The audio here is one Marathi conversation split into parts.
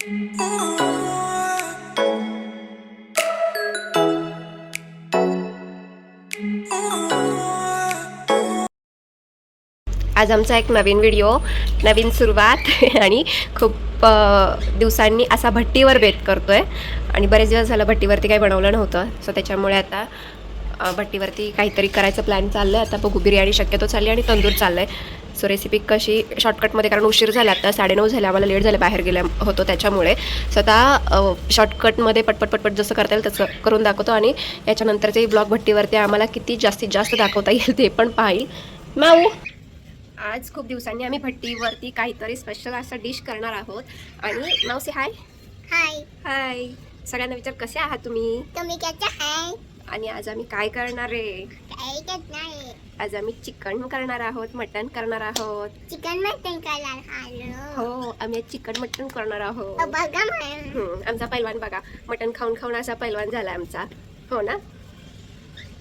आज आमचा एक नवीन व्हिडिओ, नवीन सुरुवात आणि खूप दिवसांनी असा भट्टीवर बेत करतोय आणि बरेच दिवस झालं भट्टीवरती काही बनवलं नव्हतं. सो त्याच्यामुळे आता भट्टीवरती काहीतरी करायचं प्लॅन चाललं आहे. आता बघू, बिर्याणी शक्यतो चालली आणि तंदूर चाललं आहे. सो रेसिपी कशी शॉर्टकटमध्ये, कारण उशीर झाला, आता 9:30 झाले, आम्हाला लेट झालं बाहेर गेल्या होतो त्याच्यामुळे. सो आता शॉर्टकटमध्ये पटपट जसं करता येईल तसं करून दाखवतो आणि याच्यानंतरचे ब्लॉग भट्टीवरती आम्हाला किती जास्तीत जास्त दाखवता येईल ते पण पाहिल. माऊ, आज खूप दिवसांनी आम्ही भट्टीवरती काहीतरी स्पेशल असं डिश करणार आहोत. आणि मावशी हाय. हाय हाय, सगळ्यांना विचार कसे आहात तुम्ही. तुम्ही कसे आहे? आणि आज आम्ही काय करणार आहे? काही करत नाही. आज आम्ही चिकन करणार आहोत, मटन करणार आहोत. चिकन मटन करायला आलो. हो, आम्ही चिकन मटन करणार आहोत. बघा मला. आमचा पैलवान बघा, मटन खाऊन खाऊन असा पैलवान झाला आमचा. हो ना.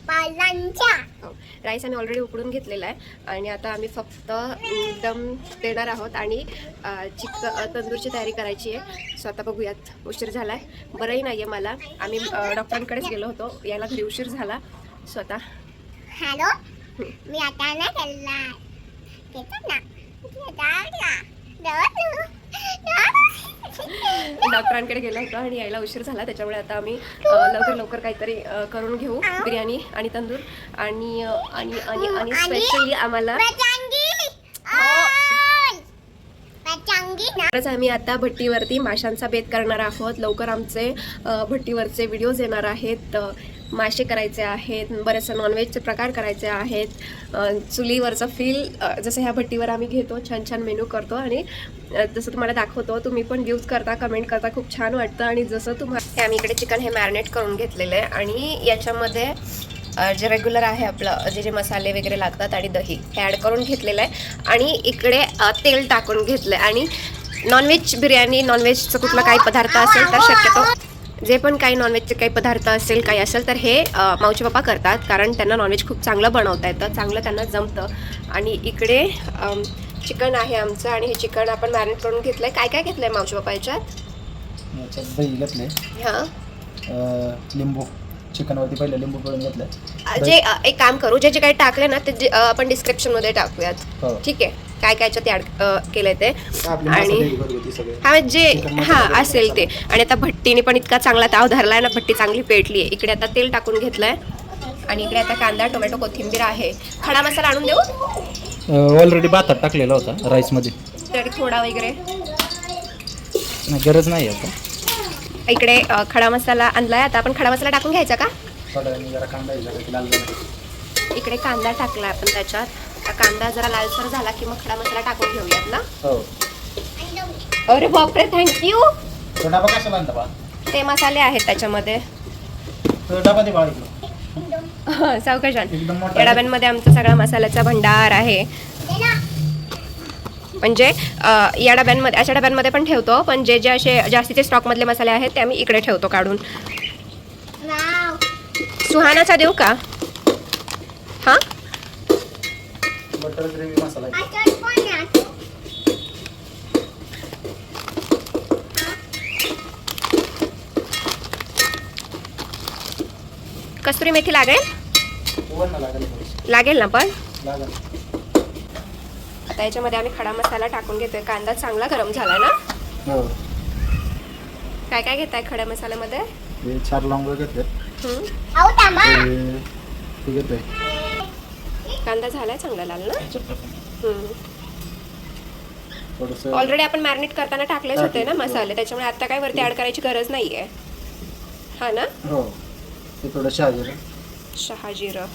पालांच्या हो, राईस आम्ही ऑलरेडी उकडून घेतलेला आहे आणि आता आम्ही फक्त दम देणार आहोत आणि तंदूरची तयारी करायची आहे. सो आता बघूयात. उशीर झाला आहे, बरंही नाही आहे मला. आम्ही डॉक्टरांकडेच गेलो होतो, यायला घरी उशीर झाला. सो आता हॅलो, मी आता ना केला ना डॉक्टरांकडे गेलो होतो आणि यायला उशीर झाला, त्याच्यामुळे आता आम्ही लवकर काहीतरी करून घेऊ, बिर्याणी आणि तंदूर आणि आणि आणि आणि स्पेशली आम्हाला आम्ही आता भट्टीवरती माशांचा बेत करणार आहोत. लवकर आमचे भट्टीवरचे व्हिडिओज येणार आहेत. मासे करायचे आहेत, बरेचसे नॉनव्हेजचे प्रकार करायचे आहेत. चुलीवरचं फील जसं ह्या भट्टीवर आम्ही घेतो, छान मेनू करतो आणि जसं तुम्हाला दाखवतो, तुम्ही पण व्ह्यूज करता, कमेंट करता, खूप छान वाटतं. आणि जसं तुम्हाला आम्ही इकडे चिकन हे मॅरिनेट करून घेतलेलं आहे आणि याच्यामध्ये जे रेग्युलर आहे आपलं जे मसाले वगैरे लागतात आणि दही हे ॲड करून घेतलेलं आहे आणि इकडे तेल टाकून घेतलं आहे. आणि नॉनव्हेज बिर्याणी, नॉनव्हेजचं कुठला काही पदार्थ असेल तर शक्यतो जे पण काही नॉनव्हेजचे काही पदार्थ असेल, काही असेल तर हे मावचे पप्पा करतात, कारण त्यांना नॉनव्हेज खूप चांगलं बनवता येतं, चांगलं त्यांना जमतं. आणि इकडे चिकन आहे आमचं आणि हे चिकन आपण मॅरिनेट करून घेतलं आहे. काय घेतलं आहे मावचे पप्पा याच्यात? दही घेतले, हां, लिंबू, चिकनवरती पहिले लिंबू पिळून घेतलं. जे एक काम करू, जे काही टाकले ना ते आपण डिस्क्रिप्शनमध्ये टाकूयात. हो. ठीक आहे, काय याच्यात ॲड केलंय ते आणि जे असेल ते. आणि आता भट्टीने पण इतका चांगला ताव धरलाय ना, भट्टी चांगली पेटली आहे. इकडे आता तेल टाकून घेतलंय आणि इकडे आता कांदा, टोमॅटो, कोथिंबीर आहे. खडा मसाला आणून देऊ? ऑलरेडी भातात टाकलेला होता राईसमध्ये, तरी थोडा वगैरे गरज नाही आता. इकडे खडा मसाला आणलाय. आता आपण खडा मसाला टाकून घ्यायचा का? जरा कांदा इकडे कांदा टाकला आपण त्याच्यात. कांदा जरा लालसर झाला की मग खडा मसाला टाकून घेऊयात ना. हो. अरे बापरे, थँक्यू. डबा कसा बांधता बा? ते मसाले आहेत त्याच्यामध्ये. डबा दे बाळा. सावकाशान. या डब्यांमध्ये आमचा सगळा मसाल्याचा भंडार आहे. म्हणजे या डब्यांमध्ये, अशा डब्यांमध्ये पण ठेवतो, पण जे जे असे जास्तीचे स्टॉकमधले मसाले आहेत ते आम्ही इकडे ठेवतो काढून. सुहानाचा देऊ का? हां, बटर ग्रेव्ही मसाला कस्तुरी मेथी लागेल? लागेल ना पण. आता याच्यामध्ये आम्ही खडा मसाला टाकून घेतोय. कांदा चांगला गरम झाला ना. हो. काय घेताय खड्या मसाल्यामध्ये? 4 लवंग घेतले. कांदा झालाय चांगला लाल ना. ऑलरेडी आपण मॅरिनेट करताना टाकलेच होते ना मसाले, त्याच्यामुळे आता काय वरती ऍड करायची गरज नाहीये. हा ना. हो. ते थोडं शहाजिरं.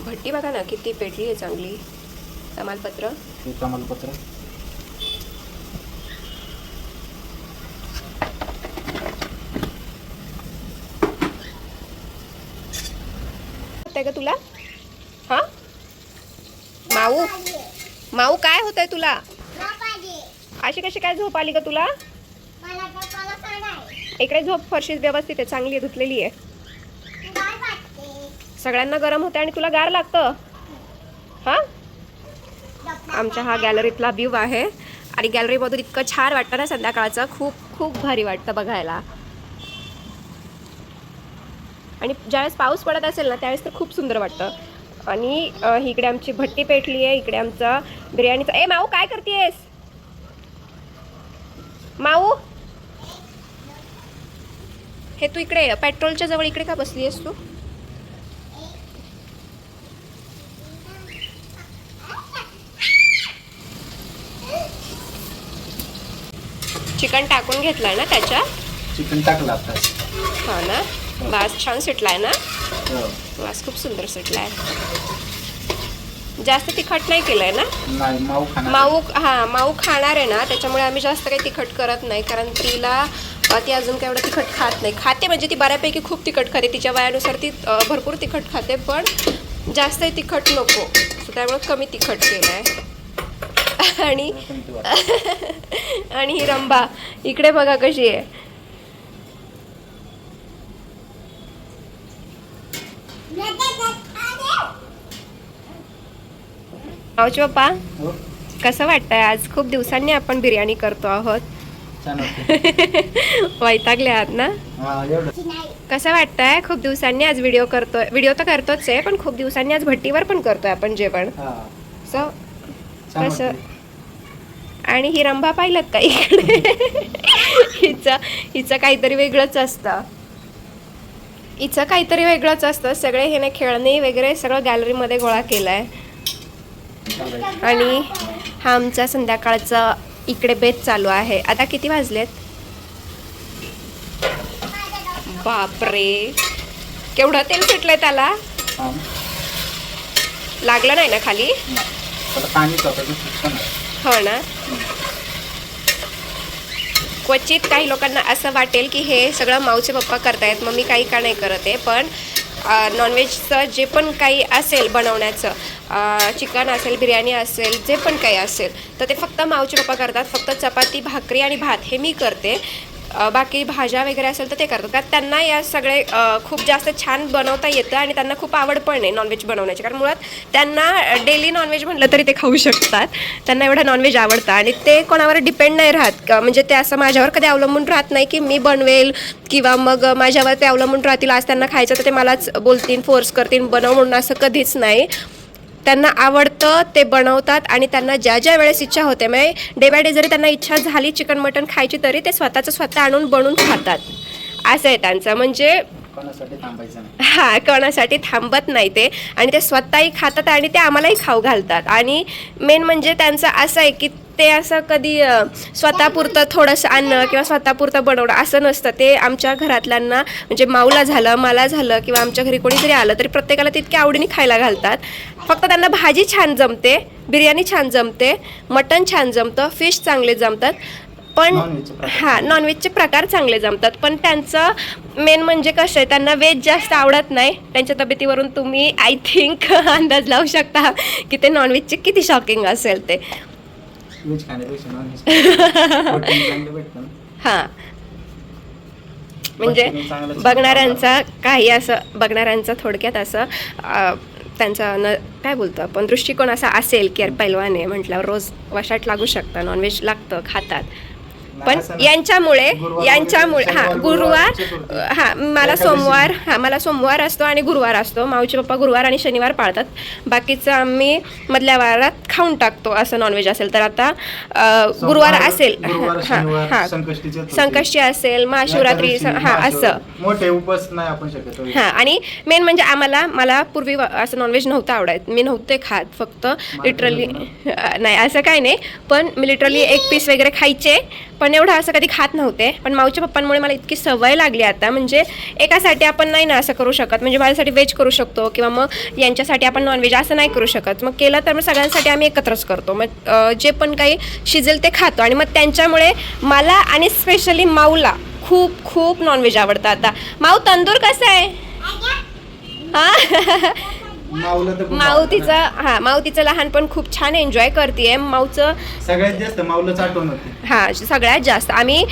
भट्टी बघा ना किती पेटली आहे चांगली. तमालपत्र. का तुला? हा माऊ काय होतंय तुला? अशी कशी काय झोप आली का तुला? इकडे झोप, फरशी व्यवस्थित आहे, चांगली आहे, धुतलेली आहे. सगळ्यांना गरम होते आणि तुला गार लागतं. हा, आमच्या हा गॅलरीतला व्ह्यू आहे आणि गॅलरीमधून इतकं छान वाटतं ना संध्याकाळचं, खूप खूप भारी वाटतं बघायला. आणि ज्यावेळेस पाऊस पडत असेल ना त्यावेळेस तर खूप सुंदर वाटतं. आणि इकडे आमची भट्टी पेटली आहे, इकडे आमचा बिर्याणीचा. ए माऊ काय करतेस? माऊ हे तू इकडे पेट्रोलच्या जवळ इकडे का बसली आहेस तू? चिकन टाकून घेतलाय ना त्याच्यात? चिकन टाकलं आता. हा ना, वास छान सुटलाय ना? हो. वास खूप सुंदर सुटलाय. जास्त तिखट नाही केलंय ना? नाही, माऊ खाणार. माऊ खाणार आहे ना, त्याच्यामुळे आम्ही जास्त काही तिखट करत नाही. कारण ती अजून काय एवढं तिखट खात नाही. खाते म्हणजे ती बऱ्यापैकी खूप तिखट खाते, तिच्या वयानुसार ती भरपूर तिखट खाते, पण जास्त तिखट नको, त्यामुळे कमी तिखट केलंय. आणि आणि ही रंभा इकडे बघा कशी आहे. माऊची पप्पा हो, कसं वाटतंय? आज खूप दिवसांनी आपण बिर्याणी करतो आहोत. छान वाटतं. वैतागले आहात ना? हा, एवढं. कसं वाटतंय? खूप दिवसांनी आज व्हिडिओ तर करतोच आहे, पण खूप दिवसांनी आज भट्टीवर पण करतोय आपण जेवण. हा, सो छान कसं? वाटतं. आणि ही रंभा पाहिलं का इकडे? हिचं काहीतरी वेगळंच असतं. सगळे हिने खेळणी वगैरे सगळं गॅलरीमध्ये गोळा केलाय. आणि हा आमचा संध्याकाळचा इकडे बेत चालू आहे. आता किती वाजलेत? बापरे, केवढं तेल सुटलंय त्याला. हा. लागलं नाही ना खाली? आता पाणी स्वतःचं सुटतं ना. हो ना. क्वचित काही लोकांना असं वाटेल की हे सगळं माऊचे पप्पा करतायत, मग मी काही का नाही करत आहे. पण नॉनव्हेजचं जे पण काही असेल बनवण्याचं, चिकन असेल, बिर्याणी असेल, जे पण काही असेल तर ते फक्त माऊचे पप्पा करतात. फक्त चपाती, भाकरी आणि भात हे मी करते. बाकी भाज्या वगैरे असेल तर ते करतात. कारण त्यांना या सगळे खूप जास्त छान बनवता येतं आणि त्यांना खूप आवड पण आहे नॉनव्हेज बनवण्याची. कारण मुळात त्यांना डेली नॉनव्हेज म्हटलं तरी ते खाऊ शकतात. त्यांना एवढं नॉनव्हेज आवडतं आणि ते कोणावर डिपेंड नाही राहत. म्हणजे ते असं माझ्यावर कधी अवलंबून राहत नाही की मी बनवेल किंवा मग माझ्यावर ते अवलंबून राहतील. आज त्यांना खायचं तर ते मलाच बोलतील, फोर्स करतील बनव म्हणून, असं कधीच नाही. त्यांना आवडतं, ते बनवतात आणि त्यांना ज्या ज्या वेळेस इच्छा होते, म्हणजे डे बाय डे जरी त्यांना इच्छा झाली चिकन मटन खायची तरी ते स्वतः आणून बनवून खातात. असं आहे त्यांचं. म्हणजे कोणासाठी थांबायचं नाही. कोणासाठी थांबत नाही ते. आणि ते स्वतःही खातात आणि ते आम्हालाही खाऊ घालतात. आणि मेन म्हणजे त्यांचं असं आहे की ते असं कधी स्वतःपुरतं थोडंसं आणणं किंवा स्वतःपुरतं बनवणं असं नसतं. ते आमच्या घरातल्यांना, म्हणजे माऊला झालं, मला झालं किंवा आमच्या घरी कोणी जरी आलं तरी प्रत्येकाला तितक्या आवडीने खायला घालतात. फक्त त्यांना भाजी छान जमते, बिर्याणी छान जमते, मटण छान जमतं, फिश चांगले जमतात. पण नॉनव्हेजचे प्रकार चांगले जमतात. पण त्यांचं मेन म्हणजे कसं आहे, त्यांना व्हेज जास्त आवडत नाही. त्यांच्या तब्येतीवरून तुम्ही आय थिंक अंदाज लावू शकता की ते नॉनव्हेजचे किती शॉकिंग असेल ते. व्हेज खाण्यापेक्षा नॉनव्हेज चांगलं भेटतं ना. हां, म्हणजे बघणाऱ्यांचा थोडक्यात असं त्यांचा काय बोलतो आपण, दृष्टिकोन असा असेल की पैलवान आहे म्हटल्यावर रोज वशाट लागू शकतं, नॉनव्हेज लागतं, खातात. पण यांच्यामुळे गुरुवार मला सोमवार असतो आणि गुरुवार असतो. माऊचे पप्पा गुरुवार आणि शनिवार पाळतात. बाकीचं आम्ही मधल्या वारात खाऊन टाकतो असं नॉनव्हेज असेल तर. आता गुरुवार असेल, संकष्टी असेल, महाशिवरात्री, असं मोठे उपवास नाही आपण शक्यतो. आणि मेन म्हणजे मला पूर्वी असं नॉनव्हेज नव्हतं आवडत, मी नव्हते खात. फक्त लिटरली नाही असं काय नाही, पण मी लिटरली एक पीस वगैरे खायचे, पण एवढं असं कधी खात नव्हते. पण माऊच्या पप्पांमुळे मला इतकी सवय लागली आता. म्हणजे एकासाठी आपण नाही ना असं करू शकत. म्हणजे माझ्यासाठी व्हेज करू शकतो किंवा मग यांच्यासाठी आपण नॉनव्हेज असं नाही करू शकत. मग केलं तर मग सगळ्यांसाठी आम्ही एकत्रच करतो. मग जे पण काही शिजेल ते खातो. आणि मग त्यांच्यामुळे मला आणि स्पेशली माऊला खूप खूप नॉनव्हेज आवडतं. आता माऊ तंदूर कसं आहे? माऊ तिचं लहानपण खूप छान एन्जॉय करते. माऊचं सगळ्यात जास्त माऊलाच आठवण होते. सगळ्यात जास्त. आम्ही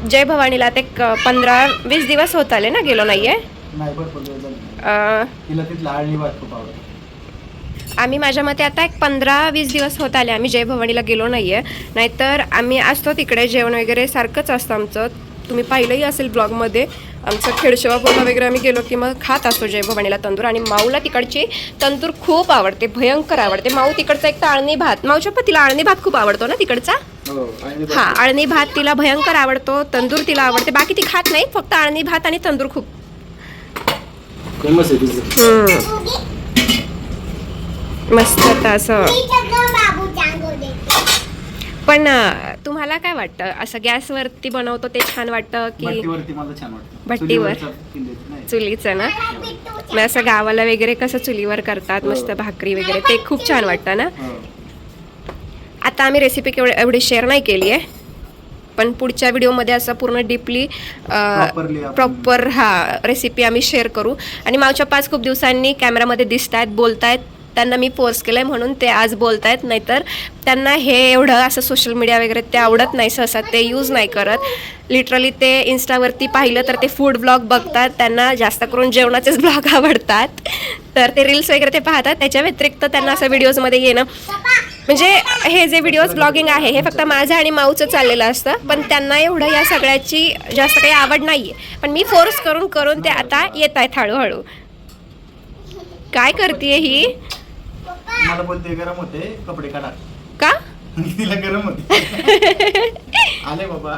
जय भवानीला ते 15-20 दिवस होत आले ना गेलो नाहीये. आम्ही माझ्या मते आता एक 15-20 दिवस होत आले आम्ही जय भवानीला गेलो नाही आहे. नाहीतर आम्ही असतो तिकडे, जेवण वगैरे सारखंच असतं आमचं. तुम्ही पाहिलंही असेल ब्लॉगमध्ये. आमचं खेडशेवापूरला वगैरे आम्ही गेलो की मग खात असतो जय भवानीला तंदूर. आणि माऊला तिकडची तंदूर खूप आवडते, भयंकर आवडते. माऊ तिकडचा एक तर आळणी भात, माऊच्या पण तिला आळणी भात खूप आवडतो ना तिकडचा. हा, आळणी भात तिला भयंकर आवडतो, तंदूर तिला आवडते. बाकी ती खात नाही, फक्त आळणी भात आणि तंदूर खूप फेमस आहे तिचं. मस्त होतं असं. मी सगळं बाबू चांगो देते. पण तुम्हाला काय वाटतं, असं गॅसवरती बनवतो ते छान वाटतं की भट्टीवरती मला छान वाटतं. भट्टीवर? चुलीवरचं केलेलं नाही. चुलीचं ना? मला बिट्टू मग असं गावाला वगैरे कसं चुलीवर करतात मस्त भाकरी वगैरे, ते खूप छान वाटतं ना. हो. आता आम्ही रेसिपी एवढी शेअर नाही केली आहे, पण पुढच्या व्हिडिओमध्ये असं पूर्ण डीपली Properly आपण- प्रॉपर रेसिपी आम्ही शेअर करू. आणि मावच्या पाच खूप दिवसांनी कॅमेरामध्ये दिसत आहेत, बोलत आहेत. त्यांना मी फोर्स केलं आहे म्हणून ते आज बोलत आहेत. नाहीतर त्यांना हे एवढं असं सोशल मीडिया वगैरे ते आवडत नाही, सहसा ते यूज नाही करत. लिटरली ते इन्स्टावरती पाहिलं तर ते फूड ब्लॉग बघतात, त्यांना जास्त करून जेवणाचेच ब्लॉग आवडतात. तर ते रील्स वगैरे ते पाहतात. त्याच्या व्यतिरिक्त त्यांना असं व्हिडिओजमध्ये येणं, म्हणजे हे जे व्हिडिओज ब्लॉगिंग आहे हे फक्त माझं आणि माऊचं चाललेलं असतं. पण त्यांना एवढं या सगळ्याची जास्त काही आवड नाही आहे. पण मी फोर्स करून करून ते आता येत आहेत हळूहळू. काय करते ही? मला बोलते गरम होते, कपडे काढा. का? तिला गरम होते. आले बाबा.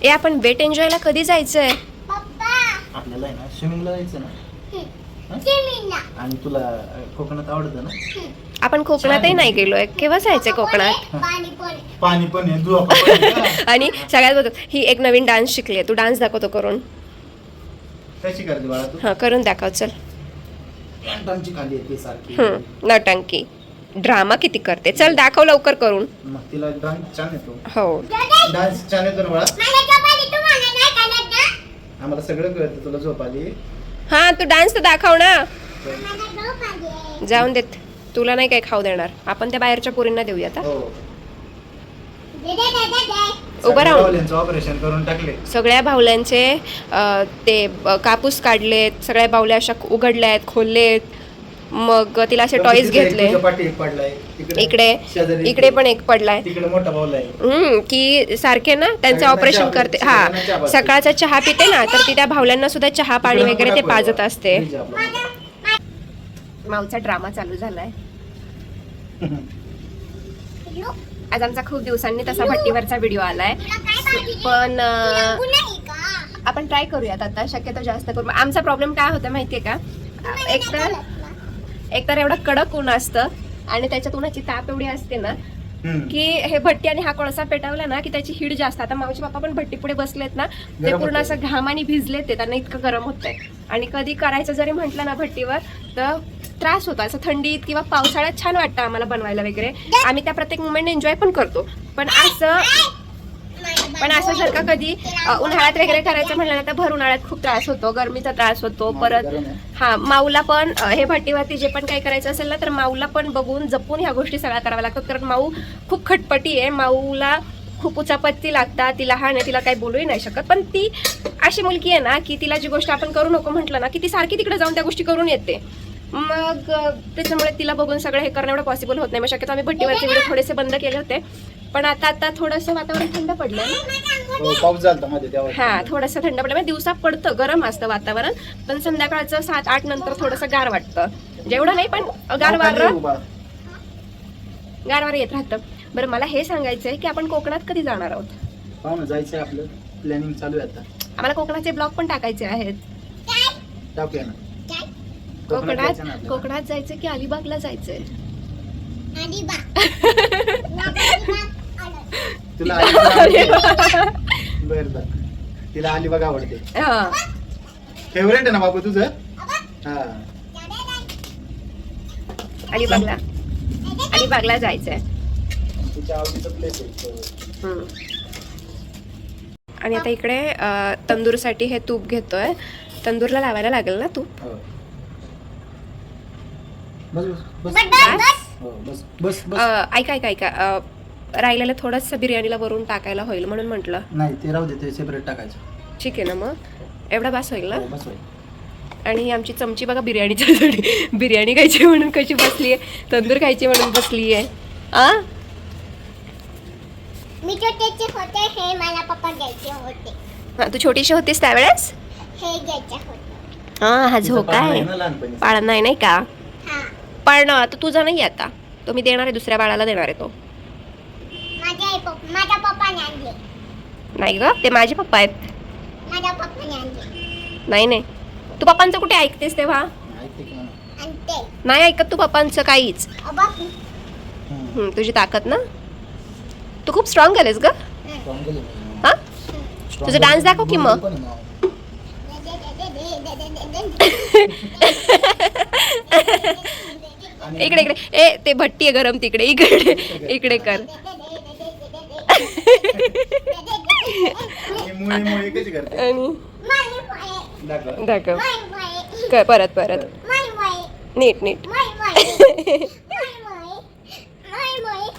ए, आपण बेट एन्जॉयला कधी जायचंय? पप्पा आपल्याला आहे ना स्विमिंगला जायचं ना. चिमिना आणि तुला कोकणात आवडतं ना. आपण कोकणातही नाही गेलोय. केव्हा जायचंय कोकणात? पाणीपुरी पाणी पण आहे, दुआ पण आहे. आणि सगळ्यात बघ, ही एक नवीन डान्स शिकली आहे. तू डान्स दाखवतो करून. कशी करते बाळा तू? हा, करून दाखव चल. डान्सची खाली येते सारखी. नौटंकी ड्रामा किती करते. चल दाखव लवकर करून. मग तिला डान्स छान येतो. हो, डान्स छान येतो ना बाळा. मला चपाती तुम्हाला नाही करत ना. आम्हाला सगळं कळतं. तुला झोप आली. हा, तू डान्स तर दाखव ना. मला झोप आली. जाऊन देत, तुला नाही काही खाऊ देणार. आपण त्या बाहेरच्या पोरींना देऊया आता. हो. दे दे दे दे दे. उभं राहून. बाहुल्यांचं ऑपरेशन करून टाकले. सगळ्या बाहुल्यांचे ते कापूस काढलेत, सगळ्या बाहुल्या अशा उघडल्या आहेत, खोललेत. मग तिला असे टॉयज घेतले. तुझ्या पाठी एक पडलाय. इकडे शेजारी इकडे पण एक पडलाय. तिकडे मोठा बाहुला आहे. की सारखे ना त्यांचं सगळ्यांना ऑपरेशन चहा करते. पाजते, सगळ्यांना चहा हा, पाजते. सकाळचा चहा पिते ना, तर ती त्या भावल्यांना सुद्धा चहा पाणी तिकडे वगैरे ते मोठा पाजत पोरगा. असते. फ्रीज आहे आपला. माऊचा ड्रामा चालू झालाय. लोक, आज आमचा खूप दिवसांनी तसा भट्टीवरचा व्हिडिओ आलाय. तुला काय पाहिजे? पण तुला गुन्हा आहे का? आपण ट्राय करूयात आता, शक्यतो जास्त करून. आमचा प्रॉब्लेम काय होता माहितीये का, एकतर एवढं कडक ऊन असतं आणि त्याच्यात उन्हाची ताप एवढी असते ना की हे भट्टी आणि हा कोळसा पेटवला ना की त्याची हीट जास्त. आता मावशी पप्पा पण भट्टी पुढे बसलेत ना, ते गरम पूर्ण होतंय. असं घामाने भिजलेत, ते त्यांना इतकं गरम होतंय. आणि कधी करायचं जरी म्हटलं ना भट्टीवर तर त्रास होतो. असं थंडीत किंवा पावसाळ्यात छान वाटतं आम्हाला बनवायला वगैरे. आम्ही त्या प्रत्येक मुमेंट एन्जॉय पण करतो. पण असं जर का कधी उन्हाळ्यात वगैरे करायचं म्हटलं ना तर भर उन्हाळ्यात खूप त्रास होतो, गरमीचा त्रास होतो. परत हा, माऊला पण हे भट्टीवरती जे पण काही करायचं असेल ना तर माऊला पण बघून जपून ह्या गोष्टी सगळ्या कराव्या लागतात. कारण माऊ खूप खटपटी आहे. माऊला खूप उचापत्ती लागतात. ती लहान आहे, तिला काही बोलूही नाही शकत. पण ती अशी मुलगी आहे ना की तिला जी गोष्ट आपण करू नको म्हटलं ना की ती सारखी तिकडे जाऊन त्या गोष्टी करून येते. मग त्याच्यामुळे तिला बघून सगळं हे करणं एवढं पॉसिबल होत नाही. मग शक्यतो आम्ही भट्टीवरचे व्हिडिओ थोडेसे बंद केले होते. पण आता थोडंसं वातावरण थंड पडलंय ना. पाऊस झाला मध्ये तेव्हा. हा, थोडंसं थंड पडलं. म्हणजे दिवसा पडतं, गरम असतं वातावरण, पण संध्याकाळचं 7-8 नंतर थोडंसं गार वाटतं. जेवढं नाही पण गारवार येत राहतं. बरं, मला हे सांगायचंय की आपण कोकणात कधी जाणार आहोत? पाहू जायचंय, आपलं प्लॅनिंग चालू आहे आता. आम्हाला कोकणाचे ब्लॉग पण टाकायचे आहेत. टाकूया ना. कोकणात जायचं की अलिबागला जायचंय? तुला बर बर, तिला अलिबाग आवडते. हा, फेवरेट आहे ना बाबू तुझं? हा, अलिबागला जायचंय. तुझ्या आवडीचं प्लेस आहे. आणि आता इकडे तंदूरसाठी हे तूप घेतोय. तंदूरला लावायला लागेल ना तूप? हो. बस बस हो, बस बस बस. ऐका राहिलेलं थोडंसं बिर्याणीला वरून टाकायला होईल म्हणून म्हटलं. नाही, ते राहू दे, ते सेपरेट टाकायचं. ठीक आहे ना, मग एवढा बास होईल ना? हो, बस होईल. आणि ही आमची चमची बघा बिर्याणीच्यासाठी बिर्याणी खायची म्हणून कशी बसली आहे, तंदूर खायची म्हणून बसली आहे. मी छोटेचे होते हे मला पप्पा द्यायचे होते. हा, तू छोटीशी होतीस त्यावेळेस. हे द्यायचे होते. हा झोका आहे, लहानपणी बाळांना आहे नाही का. हा पण तो तुझा नाही आता, तो मी देणार आहे, दुसऱ्या बाळाला देणार आहे तो. माझ्या पप्पाने आणले. नाही ग, ते माझे पप्पा आहेत. माझ्या पप्पाने आणले. नाही तू पप्पांचं कुठे ऐकतेस तेव्हा. आणि ते नाही ऐकत तू पप्पांचं काहीच. बाप तुझी ताकद ना, तू खूप स्ट्रॉंग झालेस ग. हा तुझा डान्स दाखव की मग. इकडे इकडे ए ते भट्टी आहे गरम तिकडे, इकडे इकडे कर. आणि दाखव कर परत परत नीट नीट.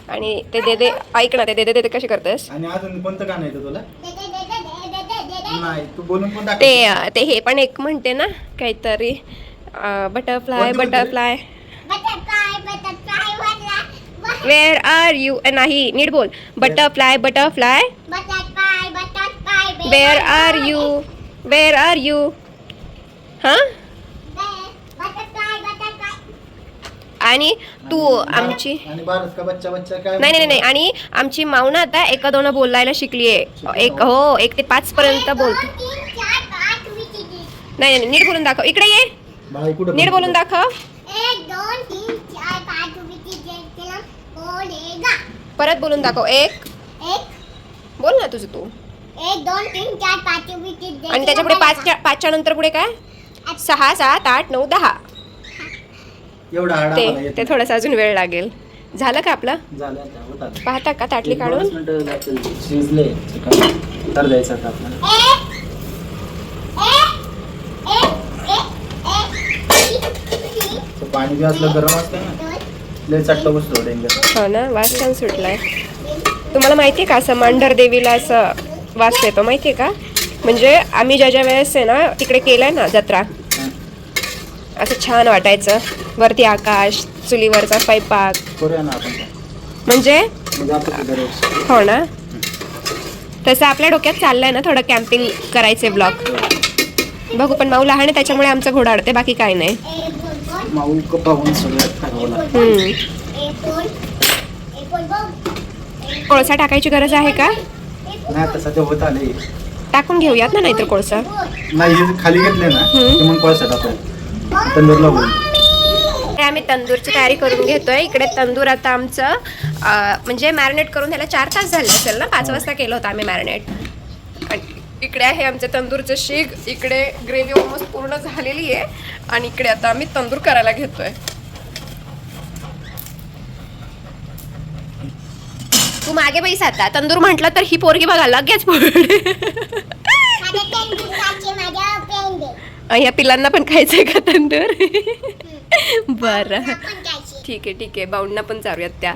आणि ते दे ऐक ना, ते दे कशी करतेस. आणि अजून कोणतं गाणं येतं तुला. नाही तू बोलून पण दाखव. ते हे पण एक म्हणते ना काहीतरी, butterfly butterfly where are you. नाही नीट बोल. Butterfly butterfly where are you, where are you. हा आणि तू आमची आणि भारत का बच्चा बच्चा काय. नाही आणि आमची मावना आता 1-2 बोलायला शिकलीये. हो 1 ते 5 पर्यंत बोलते. नाही नीट बोलून दाखव. इकडे ये, बाळा, कुठं नीट बोलून दाखव. 1 2 3 4 5 बोलेगा. परत बोलून दाखव. 1 बोल ना तुझं तू. 1 2 3 4 5 आणि त्याच्या पुढे 5च्या नंतर पुढे काय. 6 7 8 9 10. एवढा हाडा मला येत ते थोडंसं अजून वेळ लागेल. झालं का आपलं. झालं आता, होत आलं. पाहता का ताटली काढून. 2 मिनिटं लागतील. शिजले चिकन तर द्यायचं आता आपल्याला. ते पाणी बी असलं गरम असतं ना, लय चट्ट बसतो डेंजर. हो ना, वास छान सुटलाय. तुम्हाला माहिती आहे का असं मांढर देवीला असं वास येतो माहिती आहे का. म्हणजे आम्ही ज्या वेळेस आहे ना तिकडे केलंय ना जत्रा, असं छान वाटायचं. वरती आकाश, चुलीवरचा स्वयंपाक. करूया ना आपण ते. म्हणजे आपण ते दरवर्षी. हो ना, तसं आपल्या डोक्यात चाललंय ना थोडं कॅम्पिंग करायचे ब्लॉग. बघू, पण माऊ लहान आहे त्याच्यामुळे आमचं घोडा अडते, बाकी काय नाही. माऊ कपावून सगळं ठरवलं. कोळसा टाकायची गरज आहे का. नाही आता सध्या होत आले. टाकून घेऊयात ना नाहीतर कोळसा. नाही हे खाली घेतले ना की मग कोळसा टाकू तंदूरला होईल. आम्ही तंदूरची तयारी करून घेतोय. इकडे तंदूर आता आमचं म्हणजे मॅरिनेट करून ह्याला 4 तास झाले असेल ना. 5 वाजता केलं होतं आम्ही मॅरिनेट. आणि इकडे आहे आमचं तंदूरचं शीग. इकडे ग्रेव्ही ऑलमोस्ट पूर्ण झालेली आहे आणि इकडे आता आम्ही तंदूर करायला घेतोय. तू मागे बैस आता. तंदूर म्हटलं तर ही पोरगी बघा लगेच पडे. या पिलांना पण खायचंय का तंदूर. बरं ठीक आहे बाऊंडना पण चालूयात त्या.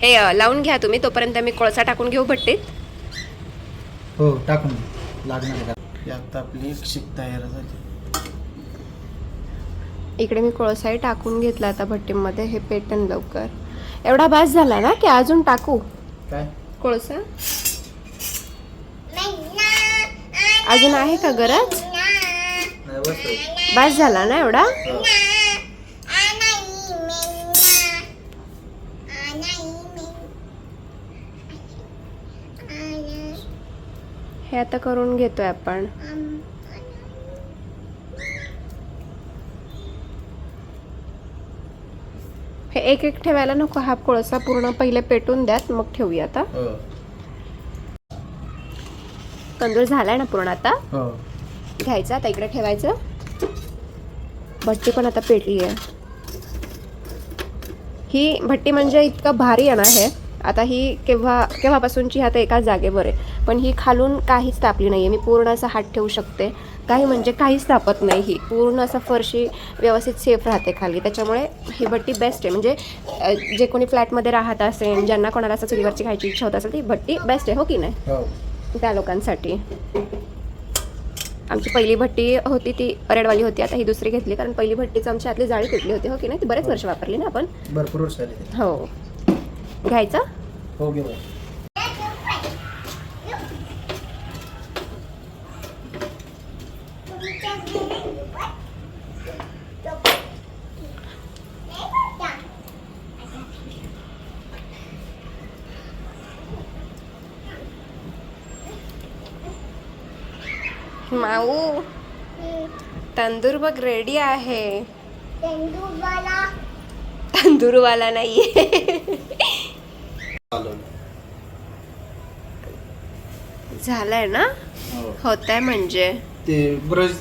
हे लावून घ्या तुम्ही, तोपर्यंत मी कोळसा टाकून घेऊ भट्टीत. हो टाकून लागणार. आता आपली शीक तयार झाली. इकडे मी कोळसाही टाकून घेतला आता भट्टीमध्ये. हे पेटन लवकर. एवढा बास झाला ना की अजून टाकू काय कोळसा. अजून आहे का गरज. नाही बस बास झाला ना एवढा. हे आता करून घेतोय आपण. हे एक ठेवायला नको. हा कोळसा पूर्ण पहिले पेटून द्यात मग ठेवूया. आता तंदूर झालाय ना पूर्ण. आता घ्यायचं, आता इकडे ठेवायचं. भट्टी पण आता पेटली आहे. ही भट्टी म्हणजे इतकं भारी आहे ना हे. आता ही केव्हापासूनची आता एकाच जागेवर आहे, पण ही खालून काहीच तापली नाही आहे. मी पूर्ण असा हात ठेवू शकते. काही म्हणजे काहीच तापत नाही. ही पूर्ण असं फरशी व्यवस्थित सेफ राहते खाली. त्याच्यामुळे ही भट्टी बेस्ट आहे. म्हणजे जे कोणी फ्लॅटमध्ये राहत असेल, ज्यांना कोणाला असं चुलीवरची खायची इच्छा होत असेल, ती भट्टी बेस्ट आहे. हो की नाही. त्या लोकांसाठी. आमची पहिली भट्टी होती ती रेडवाली होती, आता ही दुसरी घेतली कारण पहिली भट्टीच आमची आतली जाळी तुटली होती. हो की नाही? ती बरेच वर्ष वापरली ना आपण. भरपूर वर्ष आली. हो. घ्यायचं? हो घे. माऊ तंदूर बघ रेडी आहे. तंदूरवाला नाहीये. झालंय ना? होतंय म्हणजे ते ब्रश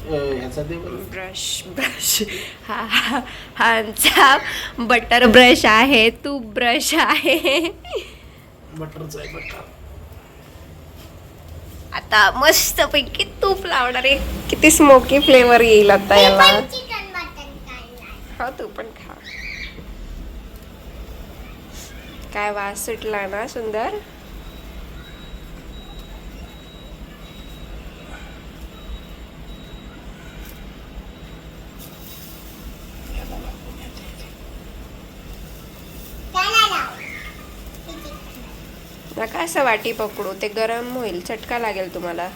ह्याचा ते ब्रश हा आमचा बटर ब्रश आहे, तूप ब्रश आहे. बटरचा आहे बटर. आता मस्त पैकी तूप लावणार आहे. किती स्मोकी फ्लेवर येईल आता याला. हो तू पण खा. काय वास सुटला ना सुंदर. नका असं वाटी पकडू, ते गरम होईल, चटका लागेल तुम्हाला.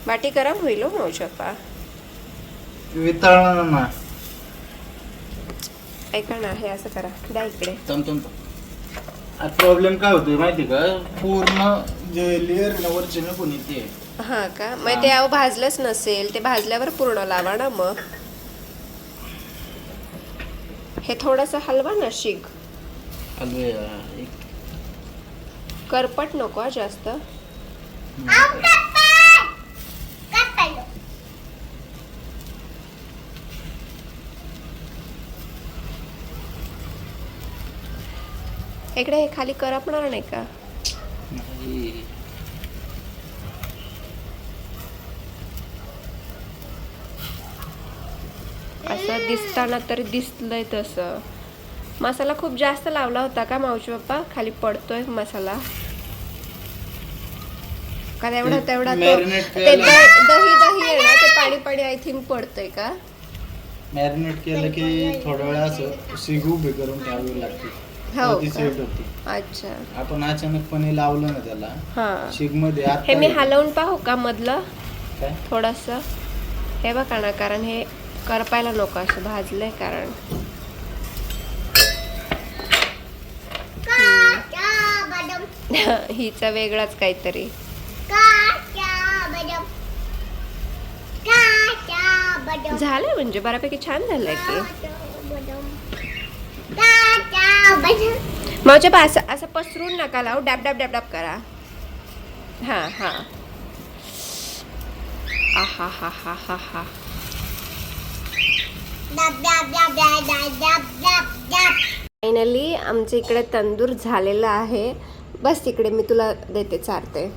वाटी गरम होईल हो मावशप्पा. वितळणार ना. ऐका ना, हे असं करा, द्या इकडे. प्रॉब्लेम काय होतोय माहिती का, पूर्ण जे लेअर ना वरचे ना कोणी ते. हा का? मग ते अहो भाजलंच नसेल, ते भाजल्यावर पूर्ण लावा ना. मग हे थोडस हलवा ना शिक. करपट नको हा जास्त. इकडे हे खाली करपणार नाही का? असं दिसताना तरी दिसलंय तसं. मसाला खूप जास्त लावला होता का मावशी पप्पा? खाली पडतोय मसाला का? एवढा तेवढा तो ते दही आहे ना, ते पाणी पाणी आय थिंक पडतंय का? मॅरिनेट केलं की थोड्या वेळा असं शिग उभी करून ठेवावी लागते. हो ती का? सेट होती. अच्छा. आपण अचानकपणे लावलं ना त्याला हा. शिग मध्ये हे मी हलवून पाहू का मधलं काय थोडस? हे बघा ना, कारण हे करपायला नको, असं भाजलंय कारण. हिचा वेगळाच काहीतरी झालंय, म्हणजे बऱ्यापैकी छान झालंय की. माझ्या पा असं असं पसरून नका लावू, डॅब डॅब डॅब डॅब करा. हा हा. आहा हा हा हा हा. फायनली आमच्या इकडे तंदूर झालेला आहे. बस तिकडे मी तुला देते, चारते.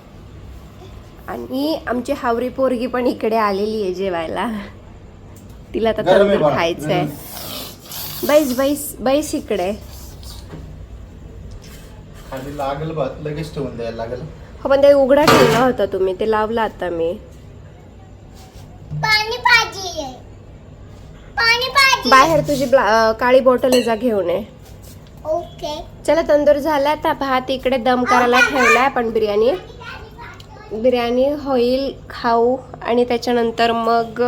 आणि आमची हावरी पोरगी पण इकडे आलेली आहे जेवायला. तिला तर तंदूर खायचंय. बैस बैस बैस इकडे. खाली लागल भात लगेच ठेवून द्यायला लागेल. हो पण ते उघडा ठेवला होता तुम्ही, ते लावला आता मी. बाहेर तुझी काळी बॉटल जा घेऊन ये. ओके. चला तंदूर झाला. आता भात इकडे दम करायला ठेवलाय आपण. बिर्याणी होईल, खाऊ आणि त्याच्यानंतर मग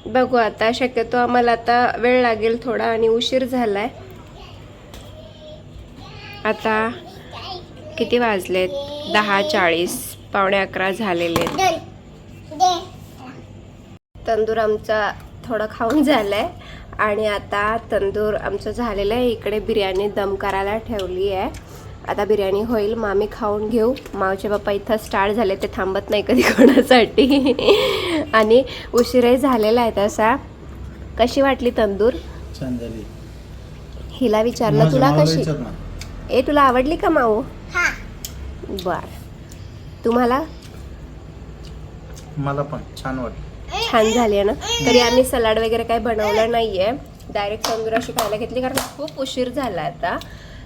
बघू. आता शक्यतो आम्हाला आता वेळ लागेल थोडा आणि उशीर झालाय. आता किती वाजलेत? 10:40, 10:45 झालेले. तंदूर आमचा थोडं खाऊन झालंय आणि आता तंदूर आमचं झालेलं आहे. इकडे बिर्याणी दम करायला ठेवली आहे. आता बिर्याणी होईल, मग आम्ही खाऊन घेऊ. मावचे बाप्पा इथं स्टार्ट झाले, ते थांबत नाही कधी कोणासाठी. आणि उशीरही झालेला आहे तसा. कशी वाटली तंदूर? छान झाली. हिला विचारलं तुला कशी? ए तुला आवडली का माऊ? बर. तुम्हाला? मला पण छान वाटलं. छान झाली आहे ना. तरी आम्ही सलाड वगैरे काही बनवलं नाहीये, डायरेक्ट तंदूर अशी खायला घेतली कारण खूप उशीर झाला, आता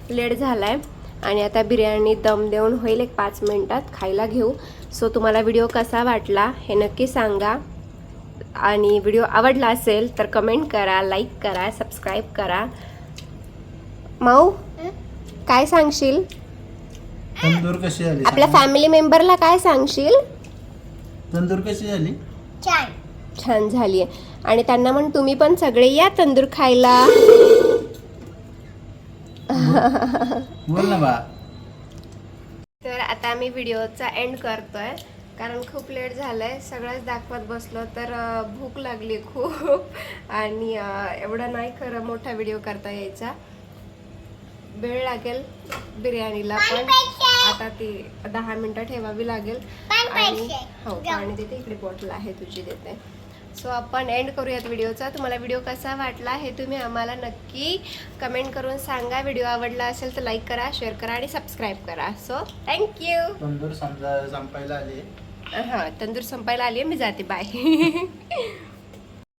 लेट झालाय. आणि आता बिर्याणी दम देऊन होईल एक 5 मिनिटात खायला घेऊ. सो तुम्हाला व्हिडिओ कसा वाटला हे नक्की सांगा. आणि व्हिडिओ आवडला असेल तर कमेंट करा, लाईक करा, सबस्क्राईब करा. माऊ काय सांगशील तंदूर कशी झाली आपल्या सांग ना? फॅमिली मेंबरला? काय सांगशील? तंदूर कशी झाली? छान. छान झाली आहे. आणि त्यांना म्हण तुम्ही पण सगळे या तंदूर खायला. बोल ना बा. तर आता आम्ही व्हिडिओचा एंड करतोय कारण खूप लेट झालंय. सगळंच दाखवत बसलो तर भूक लागली खूप आणि एवढं नाही खरं मोठा व्हिडिओ करता यायचा. वेळ लागेल बिर्याणीला पण आता ती 10 मिनिटं ठेवावी लागेल. आणि हो पाणी देते, इकडे बॉटल आहे तुझी देते. सो आपण एंड करूयात व्हिडिओचा. तुम्हाला व्हिडिओ कसा वाटला हे तुम्ही आम्हाला नक्की कमेंट करून सांगा. व्हिडिओ आवडला असेल तर लाईक करा, शेअर करा आणि सबस्क्राईब करा. So thank you. तंदूर संपायला आली. हां तंदूर संपायला आली आहे, मी जाते. बाय.